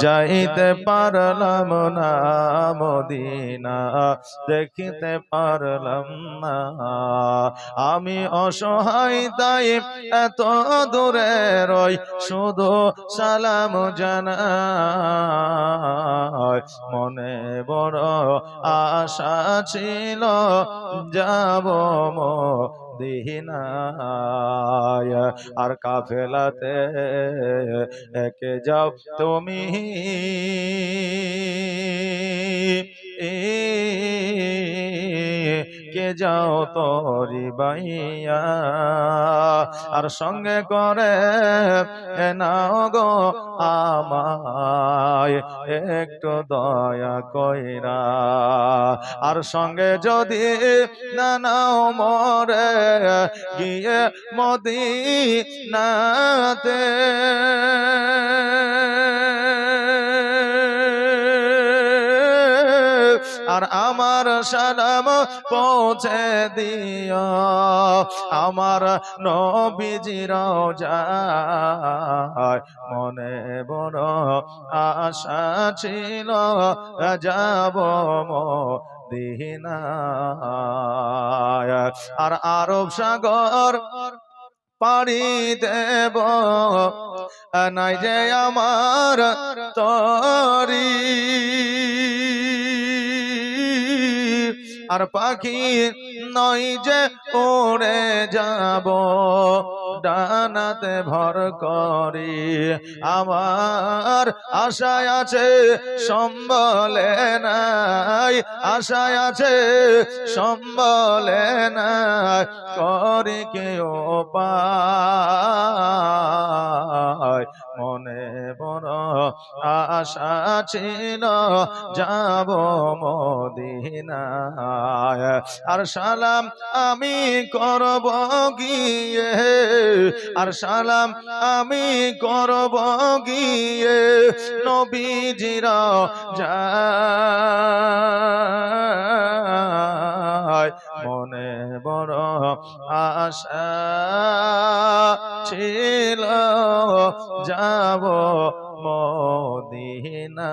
যাইতে পারলাম না মদিনা, দেখিতে পারলাম না। আমি অসহায় তাই এত দূরে রই, শুধু সালাম জানাই। মনে বড় আশা ছিল যাব মদিনায়। আর কাফেলাতে একে যাও তুমি, কে যাও তোরি বাইয়া, আর সঙ্গে করে নাও গো আমায় একটু দয়া কইরা। আর সঙ্গে যদি না নাও মরে গিয়ে মদিনাতে, আর আমার সালাম পৌঁছে দিও আমার নবীজির রওজায়। মনে বড় আশা ছিল যাব মদিনায়। আর আরব সাগর পাড়ি দেব, নাই যে আমার তরি। আর পাখি নয় যে উড়ে যাব ডানাতে ভর করি। আমার আশায় আছে সম্বলে নাই, আশায় আছে সম্বলে নাই, করি কেউ পায়। মনে বড় আশা ছিল যাব মদিনায়। আর সালাম আমি করব গিয়ে, আর সালাম আমি করব গিয়ে নবীজির রওজায়। মনে বড় আশা ছিল যাব মদিনা।